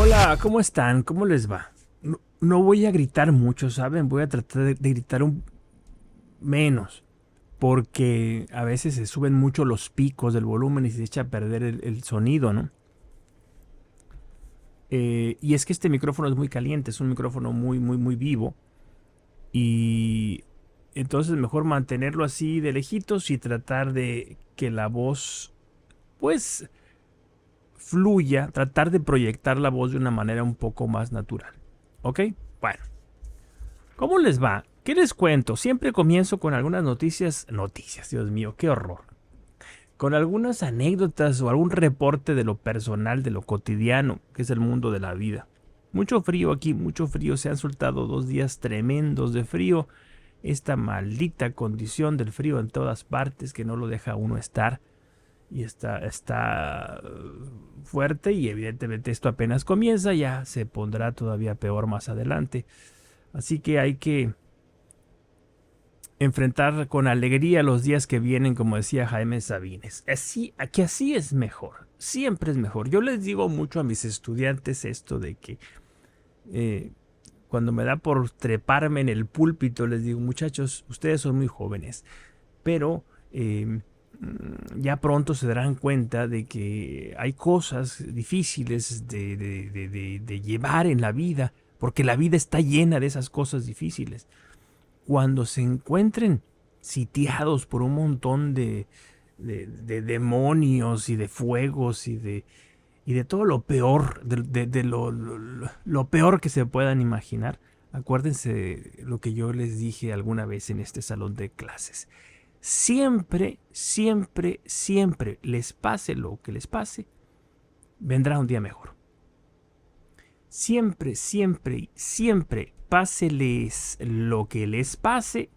Hola, ¿cómo están? ¿Cómo les va? No voy a gritar mucho, ¿saben? Voy a tratar de gritar un menos, porque a veces se suben mucho los picos del volumen y se echa a perder el sonido, ¿no? Y es que este micrófono es muy caliente, es un micrófono muy vivo, y entonces mejor mantenerlo así de lejitos y tratar de que la voz, pues, fluya, tratar de proyectar la voz de una manera un poco más natural. ¿Ok? Bueno, ¿cómo les va? ¿Qué les cuento? Siempre comienzo con algunas noticias, Dios mío, qué horror. Con algunas anécdotas o algún reporte de lo personal, de lo cotidiano, que es el mundo de la vida. Mucho frío aquí, mucho frío. Se han soltado 2 días tremendos de frío. Esta maldita condición del frío en todas partes que no lo deja uno estar. Y está fuerte y evidentemente esto apenas comienza, ya se pondrá todavía peor más adelante. Así que hay que enfrentar con alegría los días que vienen, como decía Jaime Sabines. Así es mejor, siempre es mejor. Yo les digo mucho a mis estudiantes esto de que eh, cuando me da por treparme en el púlpito, les digo, muchachos, ustedes son muy jóvenes, pero ya pronto se darán cuenta de que hay cosas difíciles de llevar en la vida, porque la vida está llena de esas cosas difíciles. Cuando se encuentren sitiados por un montón de demonios y de fuegos y de todo lo peor, lo peor que se puedan imaginar, acuérdense lo que yo les dije alguna vez en este salón de clases. Siempre, siempre, siempre, les pase lo que les pase, vendrá un día mejor. Siempre, siempre, siempre, páseles lo que les pase,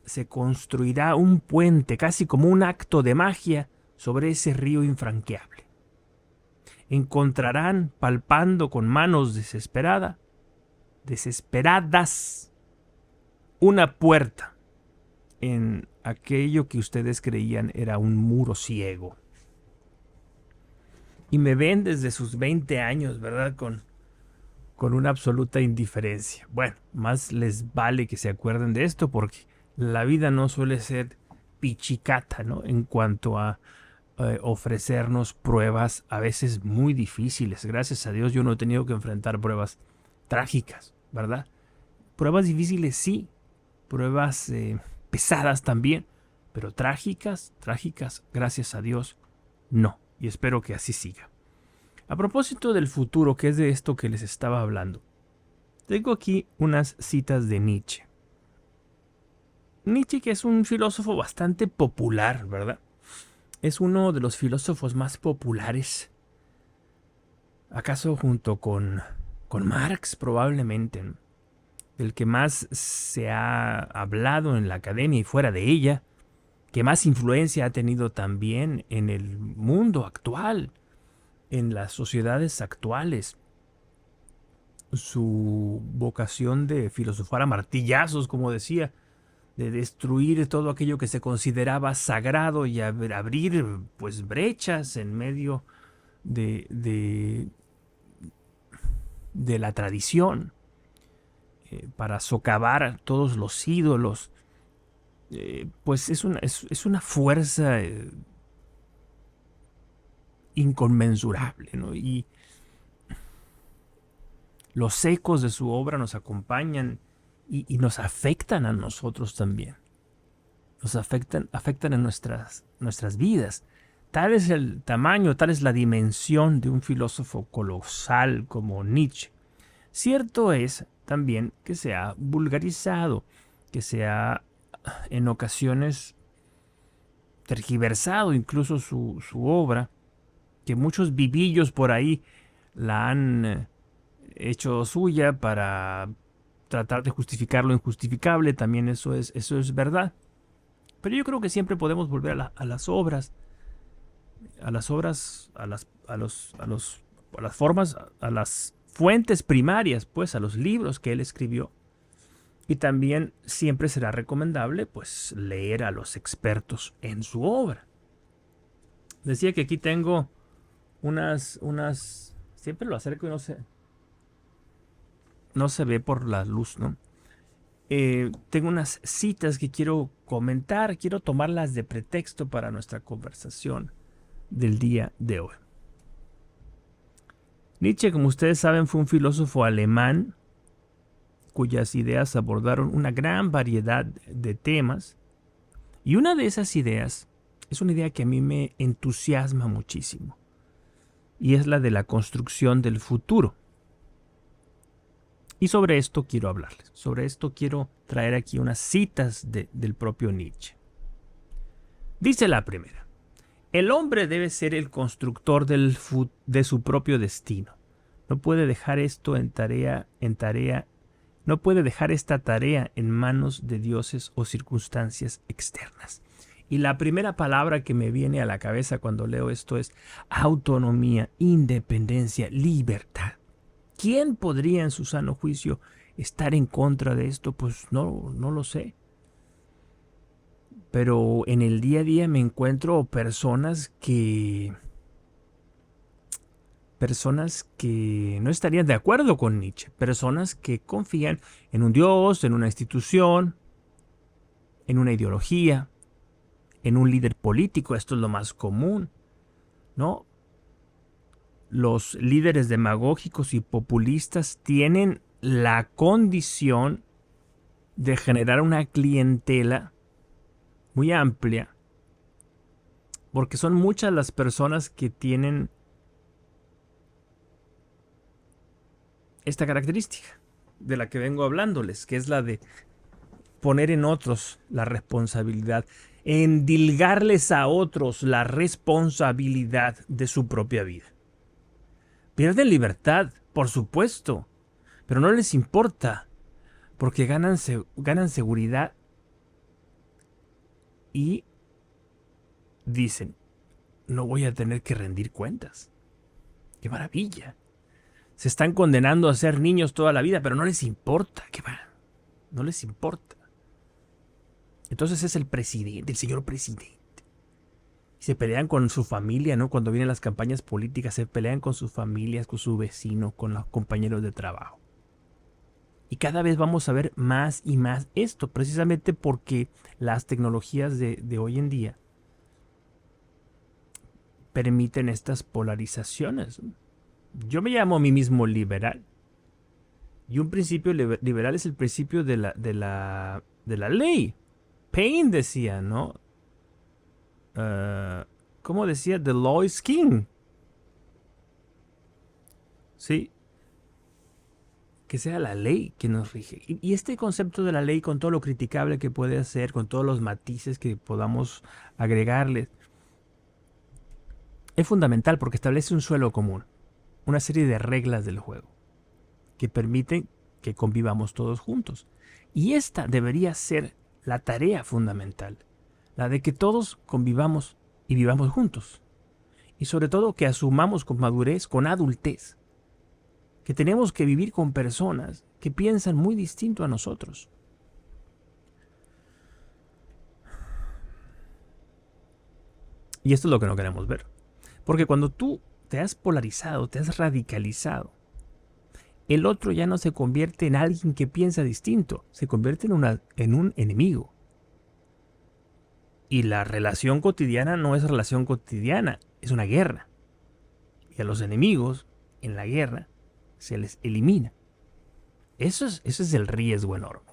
se construirá un puente, casi como un acto de magia, sobre ese río infranqueable. Encontrarán, palpando con manos desesperadas, una puerta en aquello que ustedes creían era un muro ciego. Y me ven desde sus 20 años, ¿verdad? Con una absoluta indiferencia. Bueno, más les vale que se acuerden de esto porque la vida no suele ser pichicata, ¿no? En cuanto a ofrecernos pruebas a veces muy difíciles. Gracias a Dios yo no he tenido que enfrentar pruebas trágicas, ¿verdad? Pruebas difíciles sí, pruebas pesadas también, pero trágicas, trágicas, gracias a Dios, no. Y espero que así siga. A propósito del futuro, que es de esto que les estaba hablando, tengo aquí unas citas de Nietzsche. Nietzsche, que es un filósofo bastante popular, ¿verdad? Es uno de los filósofos más populares. ¿Acaso junto con Marx probablemente? ¿No? Del que más se ha hablado en la academia y fuera de ella, que más influencia ha tenido también en el mundo actual, en las sociedades actuales. Su vocación de filosofar a martillazos, como decía, de destruir todo aquello que se consideraba sagrado y abrir pues brechas en medio de, de, de la tradición para socavar todos los ídolos, pues es una fuerza inconmensurable, ¿no? Y los ecos de su obra nos acompañan y nos afectan a nosotros también. Nos afectan en nuestras vidas. Tal es el tamaño, tal es la dimensión de un filósofo colosal como Nietzsche. Cierto es también que se ha vulgarizado, que se ha en ocasiones tergiversado incluso su obra, que muchos vivillos por ahí la han hecho suya para tratar de justificar lo injustificable, también eso es verdad. Pero yo creo que siempre podemos volver a las obras, a las obras, a las formas, a las fuentes primarias, pues a los libros que él escribió. Y también siempre será recomendable pues leer a los expertos en su obra. Decía que aquí tengo unas siempre lo acerco y no se ve por la luz, ¿no? Tengo unas citas que quiero comentar, quiero tomarlas de pretexto para nuestra conversación del día de hoy. Nietzsche, como ustedes saben, fue un filósofo alemán cuyas ideas abordaron una gran variedad de temas, y una de esas ideas es una idea que a mí me entusiasma muchísimo, y es la de la construcción del futuro. Y sobre esto quiero hablarles, sobre esto quiero traer aquí unas citas del propio Nietzsche. Dice la primera: el hombre debe ser el constructor de su propio destino. No puede dejar no puede dejar esta tarea en manos de dioses o circunstancias externas. Y la primera palabra que me viene a la cabeza cuando leo esto es autonomía, independencia, libertad. ¿Quién podría en su sano juicio estar en contra de esto? Pues no lo sé. Pero en el día a día me encuentro personas que no estarían de acuerdo con Nietzsche, personas que confían en un dios, en una institución, en una ideología, en un líder político. Esto es lo más común, ¿no? Los líderes demagógicos y populistas tienen la condición de generar una clientela muy amplia, porque son muchas las personas que tienen esta característica de la que vengo hablándoles, que es la de poner en otros la responsabilidad, endilgarles a otros la responsabilidad de su propia vida. Pierden libertad, por supuesto, pero no les importa, porque ganan seguridad y dicen, no voy a tener que rendir cuentas. ¡Qué maravilla! Se están condenando a ser niños toda la vida, pero no les importa. ¿Qué va? No les importa. Entonces es el presidente, el señor presidente. Y se pelean con su familia, ¿no? Cuando vienen las campañas políticas, se pelean con sus familias, con su vecino, con los compañeros de trabajo. Y cada vez vamos a ver más y más esto, precisamente porque las tecnologías de hoy en día permiten estas polarizaciones. Yo me llamo a mí mismo liberal. Y un principio liberal es el principio de la ley. Paine decía, ¿no? ¿Cómo decía? The law is king. Sí. Que sea la ley que nos rige. Y este concepto de la ley, con todo lo criticable que puede ser, con todos los matices que podamos agregarle, es fundamental porque establece un suelo común, una serie de reglas del juego que permiten que convivamos todos juntos. Y esta debería ser la tarea fundamental, la de que todos convivamos y vivamos juntos. Y sobre todo que asumamos con madurez, con adultez, que tenemos que vivir con personas que piensan muy distinto a nosotros. Y esto es lo que no queremos ver. Porque cuando tú te has polarizado, te has radicalizado, el otro ya no se convierte en alguien que piensa distinto, se convierte en un enemigo. Y la relación cotidiana no es relación cotidiana, es una guerra. Y a los enemigos, en la guerra, se les elimina. Eso es el riesgo enorme.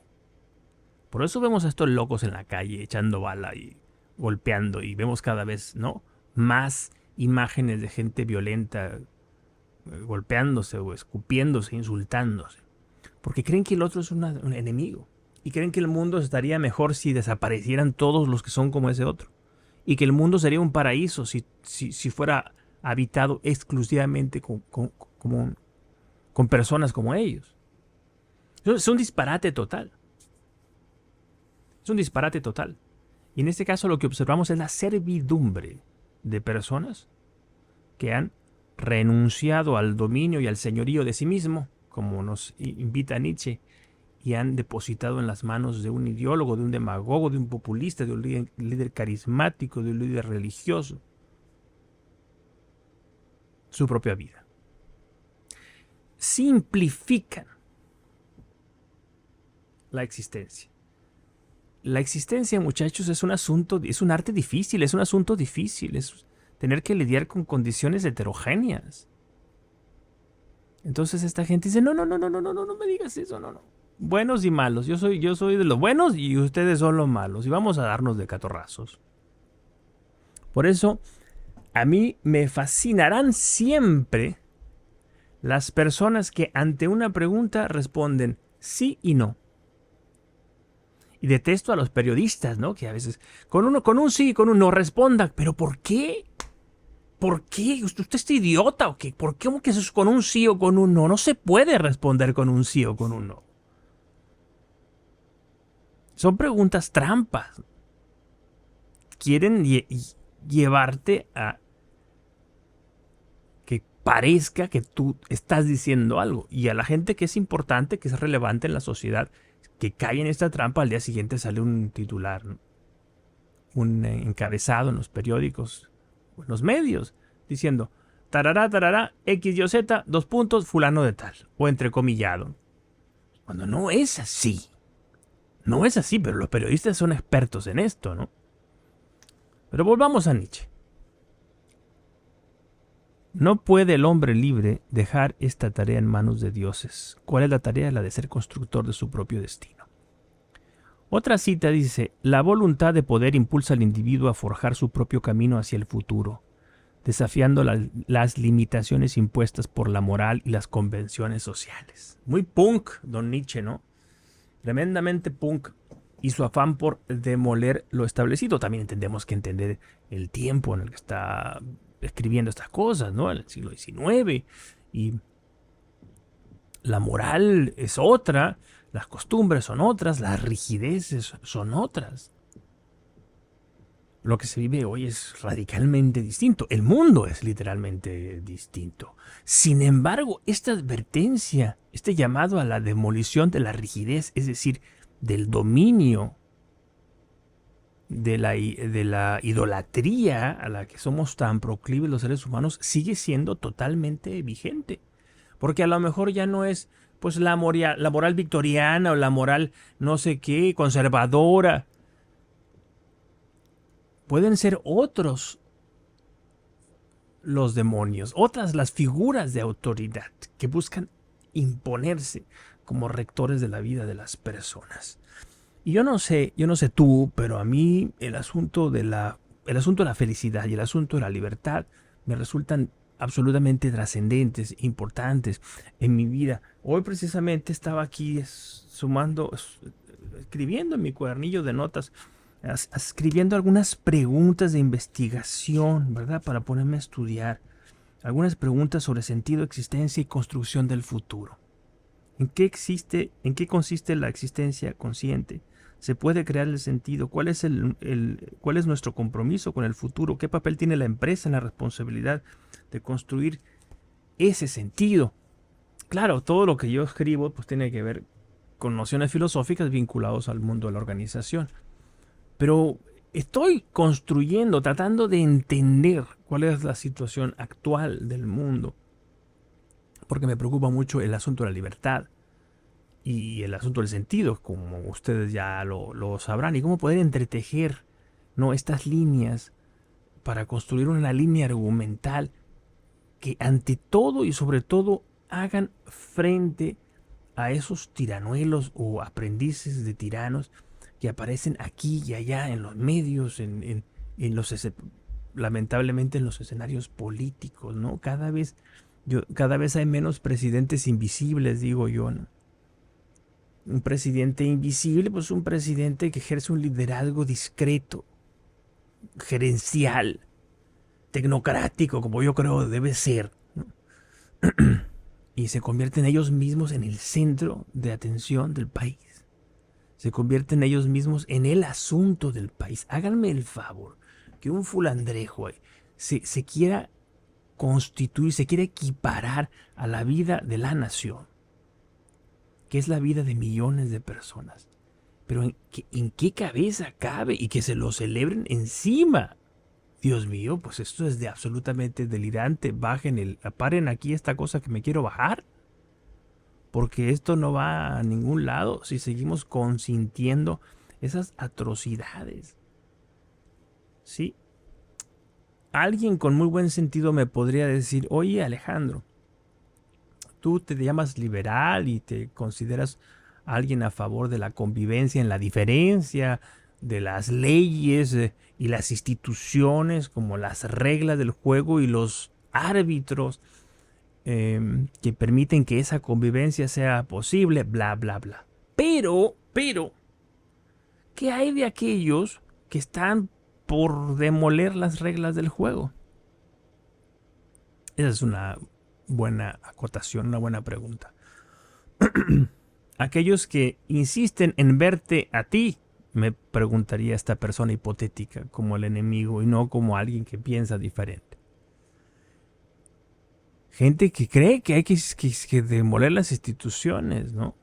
Por eso vemos a estos locos en la calle echando bala y golpeando, y vemos cada vez, ¿no?, más imágenes de gente violenta golpeándose o escupiéndose, insultándose, porque creen que el otro es un enemigo y creen que el mundo estaría mejor si desaparecieran todos los que son como ese otro, y que el mundo sería un paraíso si fuera habitado exclusivamente con personas como ellos. Es un disparate total. Es un disparate total. Y en este caso lo que observamos es la servidumbre de personas que han renunciado al dominio y al señorío de sí mismo, como nos invita Nietzsche, y han depositado en las manos de un ideólogo, de un demagogo, de un populista, de un líder carismático, de un líder religioso, su propia vida. simplifican la existencia. La existencia, muchachos, es un asunto, es un arte difícil, es un asunto difícil, es tener que lidiar con condiciones heterogéneas. Entonces esta gente dice, no, no, no, no, no, no, no, no me digas eso, no, no. Buenos y malos, yo soy de los buenos y ustedes son los malos y vamos a darnos de catorrazos. Por eso, a mí me fascinarán siempre las personas que ante una pregunta responden sí y no. Y detesto a los periodistas, ¿no? Que a veces con un sí y con un no responda. ¿Pero por qué? ¿Por qué? ¿Usted está idiota o qué? ¿Por qué que eso es con un sí o con un no? No se puede responder con un sí o con un no. Son preguntas trampas. Quieren llevarte a que parezca que tú estás diciendo algo. Y a la gente que es importante, que es relevante en la sociedad, que cae en esta trampa, al día siguiente sale un titular, ¿no? Un encabezado en los periódicos, en los medios, diciendo, tarará, tarará, X, Y, Z, 2 puntos, fulano de tal, o entrecomillado. Cuando no es así. No es así, pero los periodistas son expertos en esto, ¿no? Pero volvamos a Nietzsche. No puede el hombre libre dejar esta tarea en manos de dioses. ¿Cuál es la tarea? La de ser constructor de su propio destino. Otra cita dice, la voluntad de poder impulsa al individuo a forjar su propio camino hacia el futuro, desafiando las limitaciones impuestas por la moral y las convenciones sociales. Muy punk, don Nietzsche, ¿no? Tremendamente punk. Y su afán por demoler lo establecido. También entendemos que entender el tiempo en el que está escribiendo estas cosas, ¿no? En el siglo XIX. Y la moral es otra, las costumbres son otras, las rigideces son otras. Lo que se vive hoy es radicalmente distinto. El mundo es literalmente distinto. Sin embargo, esta advertencia, este llamado a la demolición de la rigidez, es decir, del dominio, de la idolatría a la que somos tan proclives los seres humanos, sigue siendo totalmente vigente. Porque a lo mejor ya no es pues la moral victoriana o la moral no sé qué, conservadora. Pueden ser otros los demonios, otras las figuras de autoridad que buscan imponerse como rectores de la vida de las personas. Y yo no sé tú, pero a mí el asunto de la felicidad y el asunto de la libertad me resultan absolutamente trascendentes, importantes en mi vida. Hoy precisamente estaba aquí escribiendo en mi cuadernillo de notas, escribiendo algunas preguntas de investigación, ¿verdad? Para ponerme a estudiar. Algunas preguntas sobre sentido, existencia y construcción del futuro. ¿En qué consiste la existencia consciente? ¿Se puede crear el sentido? ¿Cuál es nuestro compromiso con el futuro? ¿Qué papel tiene la empresa en la responsabilidad de construir ese sentido? Claro, todo lo que yo escribo pues tiene que ver con nociones filosóficas vinculadas al mundo de la organización. Pero estoy construyendo, tratando de entender cuál es la situación actual del mundo, porque me preocupa mucho el asunto de la libertad y el asunto del sentido, como ustedes ya lo sabrán, y cómo poder entretejer, ¿no?, estas líneas para construir una línea argumental que ante todo y sobre todo hagan frente a esos tiranuelos o aprendices de tiranos que aparecen aquí y allá en los medios, lamentablemente en los escenarios políticos, ¿no? Cada vez hay menos presidentes invisibles, digo yo, ¿no? Un presidente invisible, pues un presidente que ejerce un liderazgo discreto, gerencial, tecnocrático, como yo creo debe ser, ¿no? Y se convierten ellos mismos en el centro de atención del país. Se convierten ellos mismos en el asunto del país. Háganme el favor que un fulandrejo se quiera constituir, se quiera equiparar a la vida de la nación, que es la vida de millones de personas. Pero ¿en qué cabeza cabe? Y que se lo celebren encima. Dios mío, pues esto es de absolutamente delirante. Paren aquí esta cosa que me quiero bajar. porque esto no va a ningún lado si seguimos consintiendo esas atrocidades. ¿Sí? Alguien con muy buen sentido me podría decir, oye Alejandro, tú te llamas liberal y te consideras alguien a favor de la convivencia en la diferencia, de las leyes y las instituciones, como las reglas del juego y los árbitros que permiten que esa convivencia sea posible, bla, bla, bla. Pero, ¿qué hay de aquellos que están por demoler las reglas del juego? Esa es una buena acotación, una buena pregunta. Aquellos que insisten en verte a ti, me preguntaría esta persona hipotética, como el enemigo y no como alguien que piensa diferente. Gente que cree que hay que demoler las instituciones, ¿no?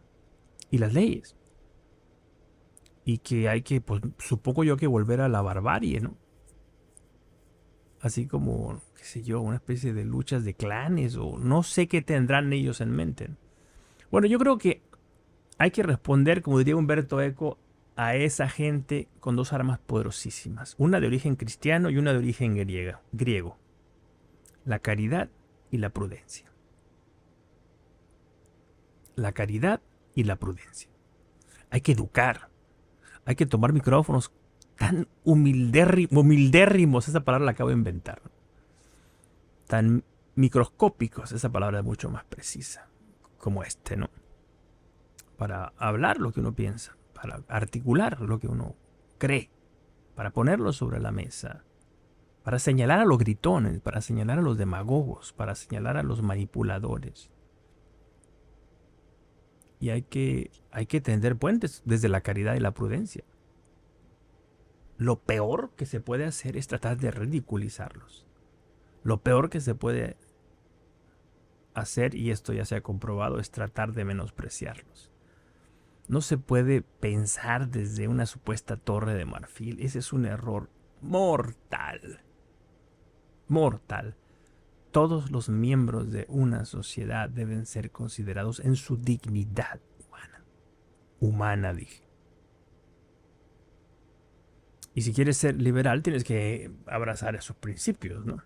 Y las leyes. Y que hay que, pues supongo yo, que volver a la barbarie, ¿no? Así como, qué sé yo, una especie de luchas de clanes o no sé qué tendrán ellos en mente, ¿no? Bueno, yo creo que hay que responder, como diría Humberto Eco, a esa gente con dos armas poderosísimas. Una de origen cristiano y una de origen griego. La caridad y la prudencia. La caridad y la prudencia. Hay que educar. Hay que tomar micrófonos tan humildérrimos, esa palabra la acabo de inventar. Tan microscópicos, esa palabra es mucho más precisa. Como este, ¿no? Para hablar lo que uno piensa, para articular lo que uno cree, para ponerlo sobre la mesa, para señalar a los gritones, para señalar a los demagogos, para señalar a los manipuladores. Y hay que tender puentes desde la caridad y la prudencia. Lo peor que se puede hacer es tratar de ridiculizarlos. Lo peor que se puede hacer, y esto ya se ha comprobado, es tratar de menospreciarlos. No se puede pensar desde una supuesta torre de marfil. Ese es un error mortal. Mortal. Todos los miembros de una sociedad deben ser considerados en su dignidad humana. Humana, dije. Y si quieres ser liberal, tienes que abrazar esos principios, ¿no?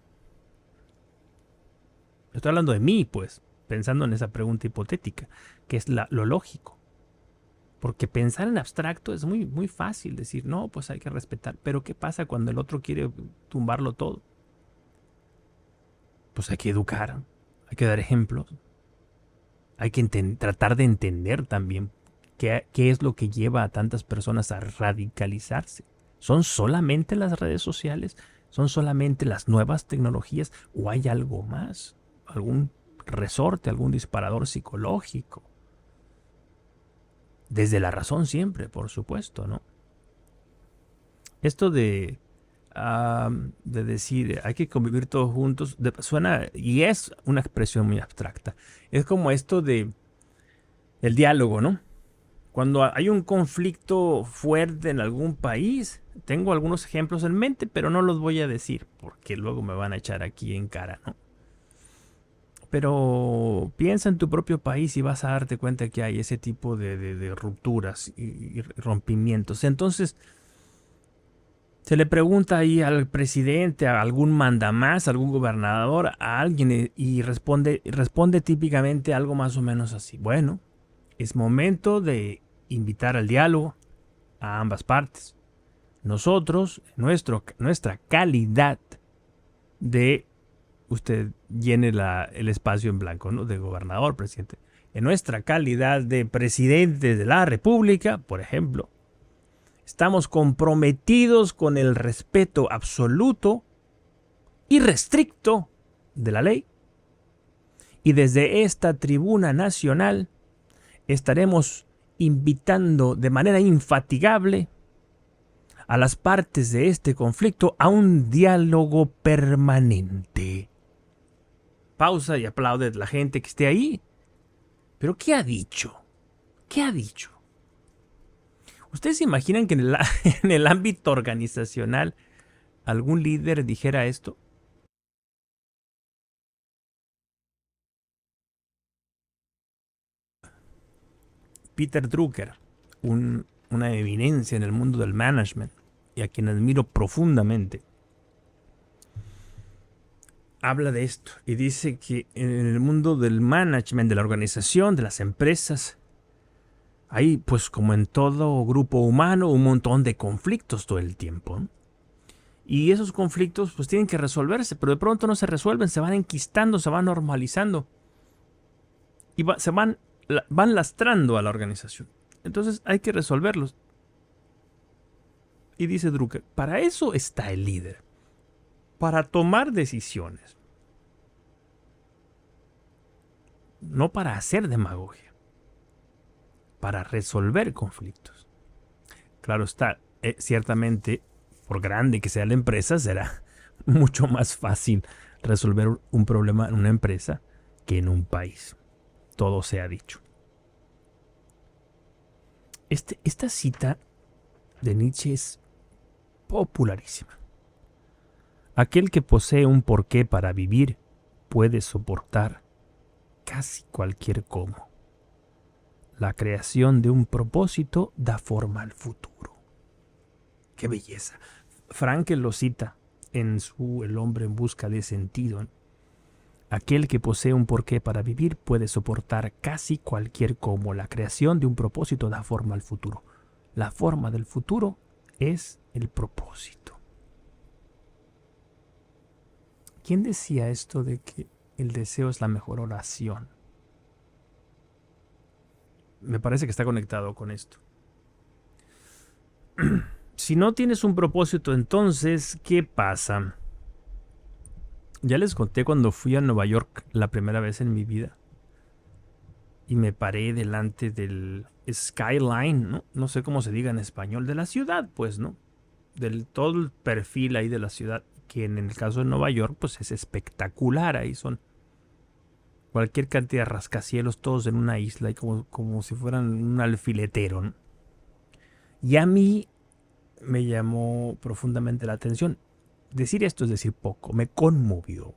Estoy hablando de mí, pues, pensando en esa pregunta hipotética, que es lo lógico. Porque pensar en abstracto es muy, muy fácil decir, no, pues hay que respetar. Pero ¿qué pasa cuando el otro quiere tumbarlo todo? Pues hay que educar, hay que dar ejemplos, hay que tratar de entender también qué es lo que lleva a tantas personas a radicalizarse. ¿Son solamente las redes sociales? ¿Son solamente las nuevas tecnologías? ¿O hay algo más? ¿Algún resorte, algún disparador psicológico? Desde la razón siempre, por supuesto, ¿no? Esto de decir hay que convivir todos juntos suena y es una expresión muy abstracta. Es como esto de el diálogo, ¿no? Cuando hay un conflicto fuerte en algún país, tengo algunos ejemplos en mente, pero no los voy a decir porque luego me van a echar aquí en cara, ¿no? Pero piensa en tu propio país y vas a darte cuenta que hay ese tipo de rupturas y rompimientos. Entonces, se le pregunta ahí al presidente, a algún mandamás, a algún gobernador, a alguien y responde típicamente algo más o menos así. Bueno, es momento de invitar al diálogo a ambas partes. Nosotros, nuestra calidad de, usted llene el espacio en blanco, ¿no? De gobernador, presidente. En nuestra calidad de presidente de la República, por ejemplo, estamos comprometidos con el respeto absoluto y restricto de la ley. Y desde esta tribuna nacional estaremos invitando de manera infatigable a las partes de este conflicto a un diálogo permanente. Pausa y aplaude la gente que esté ahí. ¿Pero qué ha dicho? ¿Qué ha dicho? ¿Ustedes se imaginan que en el ámbito organizacional algún líder dijera esto? Peter Drucker, una eminencia en el mundo del management y a quien admiro profundamente, habla de esto y dice que en el mundo del management, de la organización, de las empresas, hay, pues como en todo grupo humano, un montón de conflictos todo el tiempo, ¿no? Y esos conflictos pues tienen que resolverse, pero de pronto no se resuelven, se van enquistando, se van normalizando y se van lastrando a la organización. Entonces hay que resolverlos. Y dice Drucker, para eso está el líder, para tomar decisiones, no para hacer demagogia, para resolver conflictos. Claro está, ciertamente, por grande que sea la empresa, será mucho más fácil resolver un problema en una empresa que en un país. Todo se ha dicho. Esta cita de Nietzsche es popularísima. Aquel que posee un porqué para vivir puede soportar casi cualquier cómo. La creación de un propósito da forma al futuro. ¡Qué belleza! Frankl lo cita en su El hombre en busca de sentido. Aquel que posee un porqué para vivir puede soportar casi cualquier cómo. La creación de un propósito da forma al futuro. La forma del futuro es el propósito. ¿Quién decía esto de que el deseo es la mejor oración? Me parece que está conectado con esto. Si no tienes un propósito, entonces, ¿qué pasa? Ya les conté cuando fui a Nueva York la primera vez en mi vida y me paré delante del skyline, ¿no? No sé cómo se diga en español, de la ciudad, pues, ¿no? Del todo el perfil ahí de la ciudad, que en el caso de Nueva York, pues es espectacular. Ahí son cualquier cantidad de rascacielos, todos en una isla, y como si fueran un alfiletero, ¿no? Y a mí me llamó profundamente la atención. Decir esto es decir poco. Me conmovió,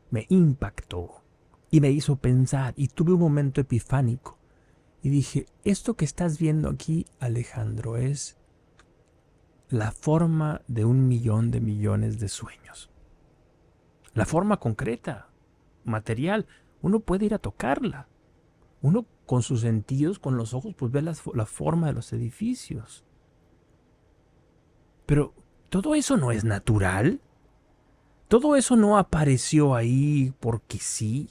me impactó y me hizo pensar, y tuve un momento epifánico y dije, esto que estás viendo aquí, Alejandro, es la forma de 1.000.000 de millones de sueños. La forma concreta, material. Uno puede ir a tocarla. Uno con sus sentidos, con los ojos, pues ve la forma de los edificios. Pero todo eso no es natural. Todo eso no apareció ahí porque sí.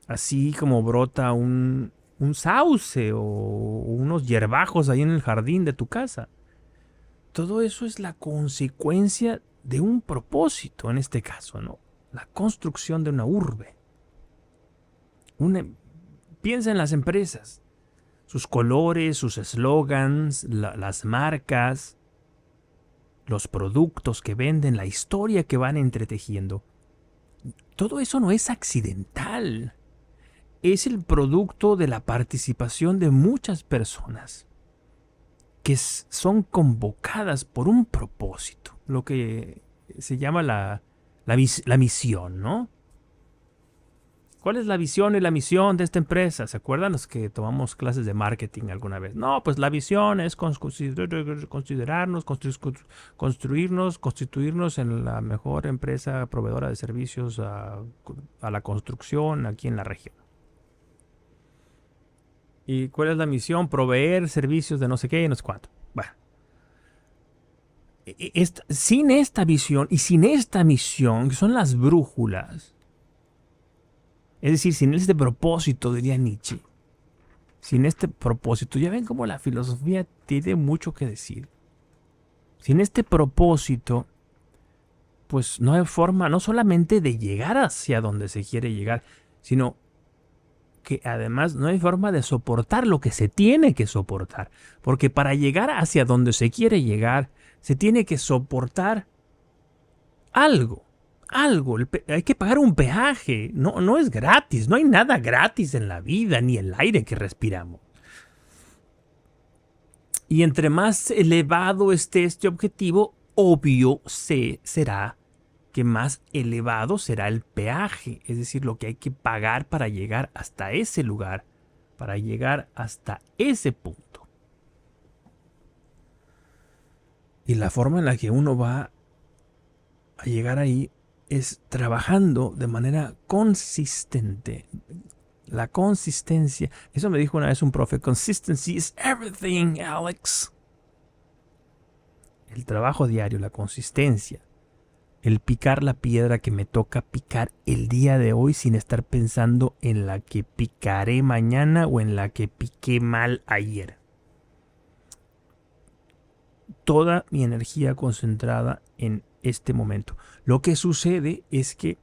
Así como brota un sauce o unos hierbajos ahí en el jardín de tu casa. Todo eso es la consecuencia de un propósito, en este caso, ¿no? La construcción de una urbe. Piensa en las empresas. Sus colores, sus eslogans, las marcas, los productos que venden, la historia que van entretejiendo. Todo eso no es accidental. Es el producto de la participación de muchas personas que son convocadas por un propósito, lo que se llama la misión, ¿no? ¿Cuál es la visión y la misión de esta empresa? ¿Se acuerdan los que tomamos clases de marketing alguna vez? No, pues la visión es considerarnos, construirnos, constituirnos en la mejor empresa proveedora de servicios a la construcción aquí en la región. ¿Y cuál es la misión? Proveer servicios de no sé qué y no sé cuánto. Bueno. Sin esta visión y sin esta misión, que son las brújulas, es decir, sin este propósito, diría Nietzsche, sin este propósito, ya ven cómo la filosofía tiene mucho que decir. Sin este propósito, pues no hay forma, no solamente de llegar hacia donde se quiere llegar, sino que además no hay forma de soportar lo que se tiene que soportar. Porque para llegar hacia donde se quiere llegar, se tiene que soportar algo. Hay que pagar un peaje. No es gratis. No hay nada gratis en la vida, ni el aire que respiramos. Y entre más elevado esté este objetivo, obvio será que más elevado será el peaje, es decir, lo que hay que pagar para llegar hasta ese lugar para llegar hasta ese punto. Y la forma en la que uno va a llegar ahí es trabajando de manera consistente. La consistencia, eso me dijo una vez un profe, consistency is everything, Alex. El trabajo diario, la consistencia, el picar la piedra que me toca picar el día de hoy sin estar pensando en la que picaré mañana o en la que piqué mal ayer. Toda mi energía concentrada en este momento. Lo que sucede es que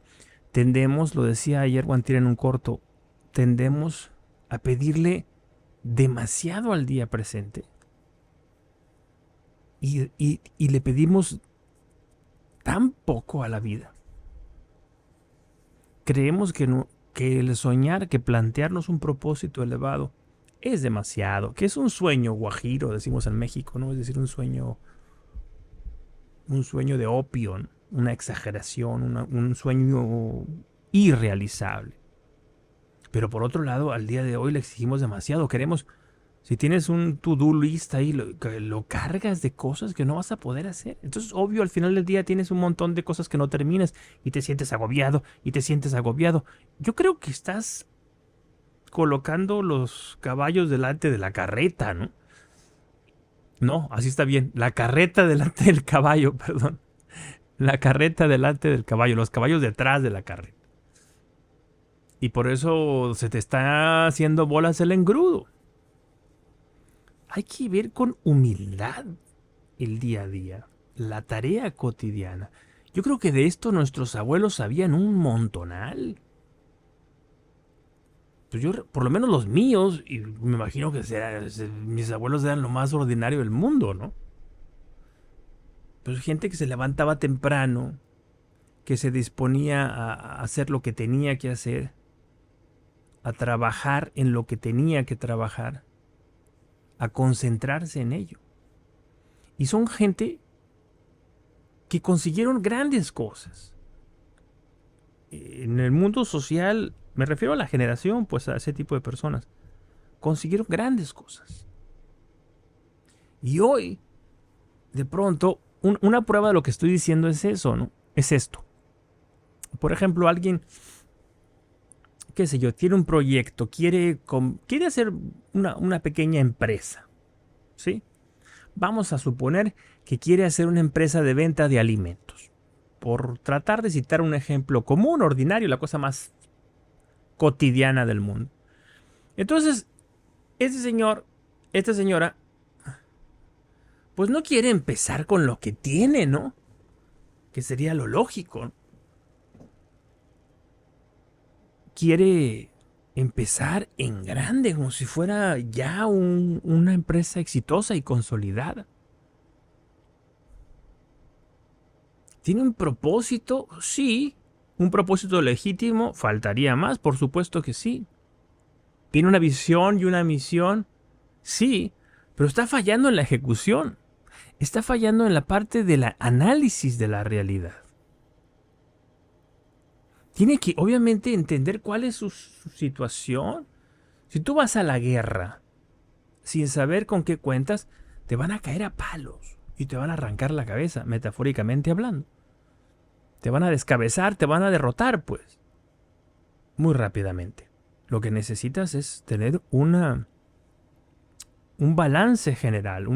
tendemos, lo decía ayer Guantir en un corto, tendemos a pedirle demasiado al día presente y le pedimos tan poco a la vida. Creemos que el soñar, que plantearnos un propósito elevado es demasiado, que es un sueño guajiro, decimos en México, ¿no? Es decir, un sueño de opio, ¿no? Una exageración, un sueño irrealizable. Pero por otro lado, al día de hoy le exigimos demasiado. Queremos, si tienes un to-do list ahí, lo cargas de cosas que no vas a poder hacer. Entonces, obvio, al final del día tienes un montón de cosas que no terminas y te sientes agobiado y te sientes agobiado. Yo creo que estás colocando los caballos delante de la carreta, ¿no? No, así está bien. La carreta delante del caballo, perdón. La carreta delante del caballo, los caballos detrás de la carreta. Y por eso se te está haciendo bolas el engrudo. Hay que ver con humildad el día a día, la tarea cotidiana. Yo creo que de esto nuestros abuelos sabían un montonal. Pues yo, por lo menos los míos, y me imagino que mis abuelos eran lo más ordinario del mundo, ¿no? Pues gente que se levantaba temprano, que se disponía a hacer lo que tenía que hacer, a trabajar en lo que tenía que trabajar, a concentrarse en ello. Y son gente que consiguieron grandes cosas. En el mundo social, me refiero a la generación, pues a ese tipo de personas, consiguieron grandes cosas. Y hoy, de pronto, una prueba de lo que estoy diciendo es eso, ¿no? Es esto. Por ejemplo, alguien, qué sé yo, tiene un proyecto, quiere hacer una pequeña empresa, ¿sí? Vamos a suponer que quiere hacer una empresa de venta de alimentos. Por tratar de citar un ejemplo común, ordinario, la cosa más cotidiana del mundo. Entonces, este señor, esta señora, pues no quiere empezar con lo que tiene, ¿no? Que sería lo lógico. Quiere empezar en grande, como si fuera ya una empresa exitosa y consolidada. ¿Tiene un propósito? Sí. ¿Un propósito legítimo? Faltaría más, por supuesto que sí. ¿Tiene una visión y una misión? Sí, pero está fallando en la ejecución. Está fallando en la parte del análisis de la realidad. Tiene que, obviamente, entender cuál es su situación. Si tú vas a la guerra sin saber con qué cuentas, te van a caer a palos y te van a arrancar la cabeza, metafóricamente hablando. Te van a descabezar, te van a derrotar, pues, muy rápidamente. Lo que necesitas es tener un balance general,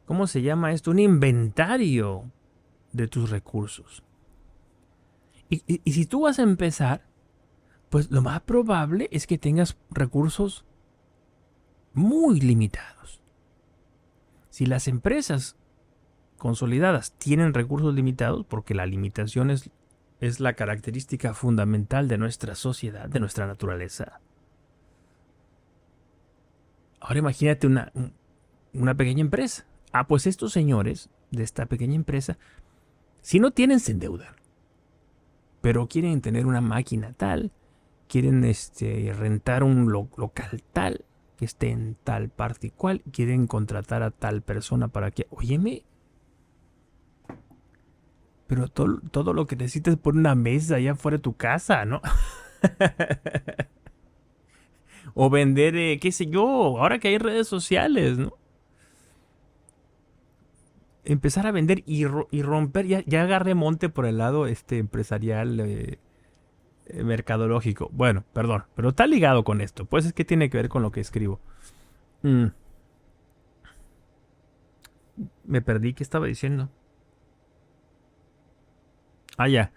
¿cómo se llama esto? Un inventario de tus recursos. Y si tú vas a empezar, pues lo más probable es que tengas recursos muy limitados. Si las empresas consolidadas tienen recursos limitados, porque la limitación es la característica fundamental de nuestra sociedad, de nuestra naturaleza. Ahora imagínate una pequeña empresa. Ah, pues estos señores de esta pequeña empresa, si no tienen, se endeudan. Pero quieren tener una máquina tal, quieren rentar un local tal, que esté en tal parte y cual, quieren contratar a tal persona para que, óyeme, pero todo lo que necesitas es poner una mesa allá afuera de tu casa, ¿no? O vender, qué sé yo, ahora que hay redes sociales, ¿no? Empezar a vender y romper, ya agarré monte por el lado empresarial, mercadológico. Bueno, perdón, pero está ligado con esto. Pues es que tiene que ver con lo que escribo. Mm, Me perdí, ¿qué estaba diciendo? Ah, ya.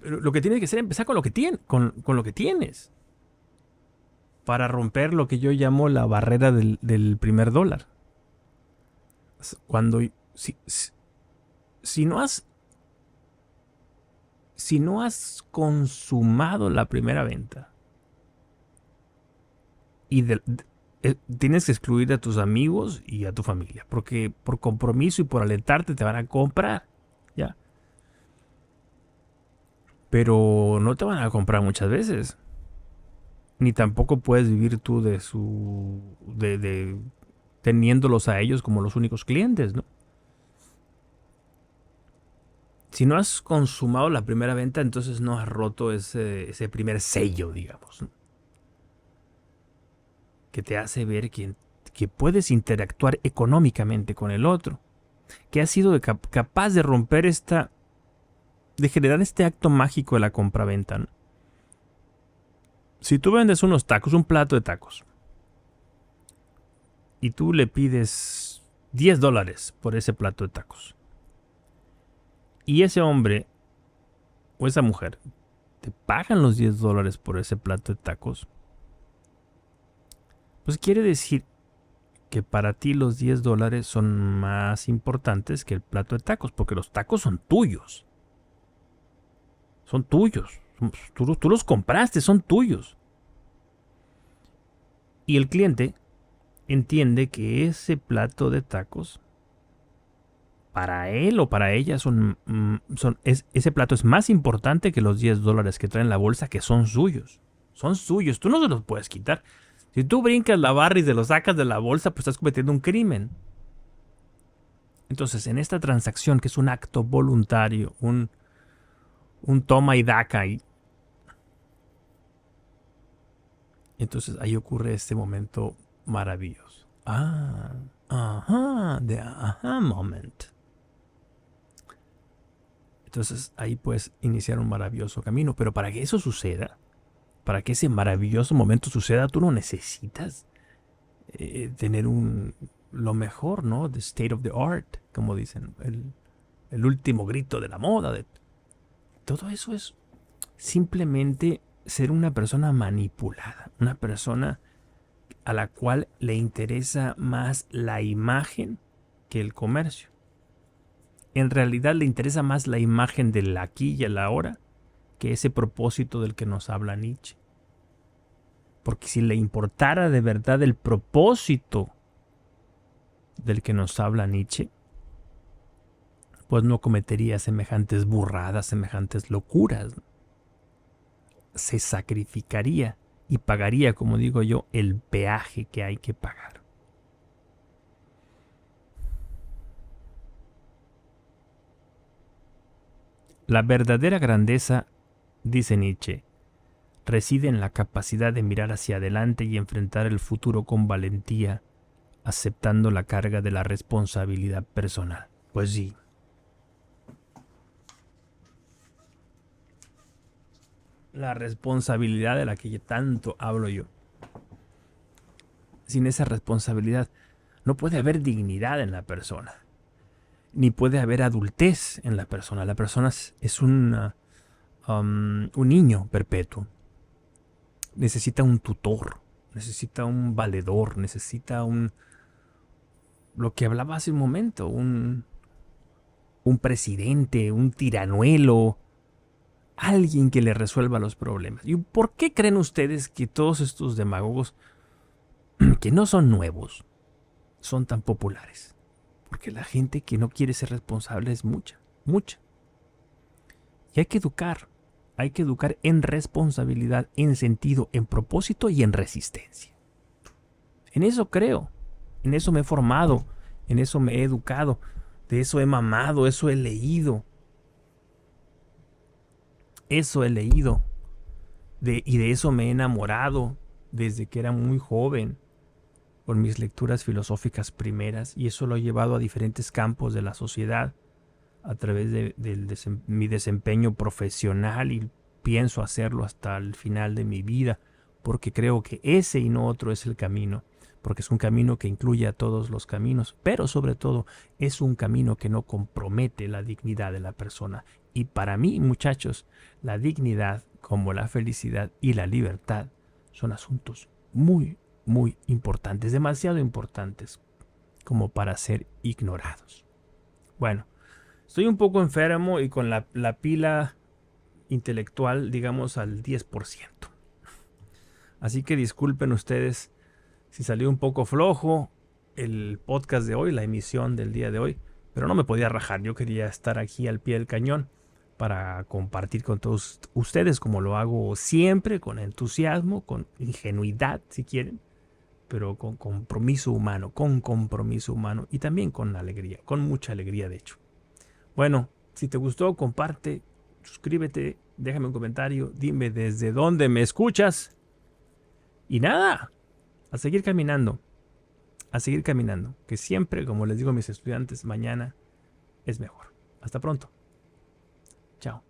Lo que tienes que hacer es empezar con lo que, con lo que tienes. Para romper lo que yo llamo la barrera del primer dólar. Cuando, si no has, si no has consumado la primera venta y tienes que excluir a tus amigos y a tu familia, porque por compromiso y por alentarte te van a comprar, ¿ya? Pero no te van a comprar muchas veces. Ni tampoco puedes vivir tú de teniéndolos a ellos como los únicos clientes, ¿no? Si no has consumado la primera venta, entonces no has roto ese primer sello, digamos, ¿no? Que te hace ver que puedes interactuar económicamente con el otro, que has sido capaz de romper de generar este acto mágico de la compraventa, ¿no? Si tú vendes unos tacos, un plato de tacos, y tú le pides $10 por ese plato de tacos, y ese hombre o esa mujer te pagan los $10 por ese plato de tacos, pues quiere decir que para ti los $10 son más importantes que el plato de tacos, porque los tacos son tuyos. Son tuyos. Tú los compraste, son tuyos. Y el cliente entiende que ese plato de tacos, para él o para ella, ese plato es más importante que los $10 que trae en la bolsa, que son suyos. Son suyos, tú no se los puedes quitar. Si tú brincas la barra y se los sacas de la bolsa, pues estás cometiendo un crimen. Entonces, en esta transacción, que es un acto voluntario, un toma y daca, entonces ahí ocurre este momento maravilloso. The aha moment. Entonces ahí puedes iniciar un maravilloso camino. Pero para que eso suceda, para que ese maravilloso momento suceda, tú no necesitas tener lo mejor, ¿no? The state of the art, como dicen, el último grito de la moda. Todo eso es simplemente ser una persona manipulada, una persona a la cual le interesa más la imagen que el comercio. En realidad le interesa más la imagen del aquí y el ahora que ese propósito del que nos habla Nietzsche. Porque si le importara de verdad el propósito del que nos habla Nietzsche, pues no cometería semejantes burradas, semejantes locuras. Se sacrificaría y pagaría, como digo yo, el peaje que hay que pagar. La verdadera grandeza, dice Nietzsche, reside en la capacidad de mirar hacia adelante y enfrentar el futuro con valentía, aceptando la carga de la responsabilidad personal. Pues sí. La responsabilidad de la que tanto hablo yo. Sin esa responsabilidad no puede haber dignidad en la persona, ni puede haber adultez en la persona. La persona es un niño perpetuo. Necesita un tutor, necesita un valedor, necesita lo que hablaba hace un momento, un presidente, un tiranuelo, alguien que le resuelva los problemas. ¿Y por qué creen ustedes que todos estos demagogos, que no son nuevos, son tan populares? Porque la gente que no quiere ser responsable es mucha, mucha. Y hay que educar en responsabilidad, en sentido, en propósito y en resistencia. En eso creo, en eso me he formado, en eso me he educado, de eso he mamado, eso he leído. Eso he leído y de eso me he enamorado desde que era muy joven con mis lecturas filosóficas primeras, y eso lo he llevado a diferentes campos de la sociedad a través de mi desempeño profesional, y pienso hacerlo hasta el final de mi vida, porque creo que ese y no otro es el camino, porque es un camino que incluye a todos los caminos, pero sobre todo es un camino que no compromete la dignidad de la persona. Y para mí, muchachos, la dignidad, como la felicidad y la libertad, son asuntos muy, muy importantes, demasiado importantes como para ser ignorados. Bueno, estoy un poco enfermo y con la pila intelectual, digamos, al 10%. Así que disculpen ustedes si salió un poco flojo el podcast de hoy, la emisión del día de hoy, pero no me podía rajar. Yo quería estar aquí al pie del cañón para compartir con todos ustedes, como lo hago siempre, con entusiasmo, con ingenuidad, si quieren, pero con compromiso humano, y también con alegría, con mucha alegría, de hecho. Bueno, si te gustó, comparte, suscríbete, déjame un comentario, dime desde dónde me escuchas. Y nada, a seguir caminando, que siempre, como les digo a mis estudiantes, mañana es mejor. Hasta pronto. Chao.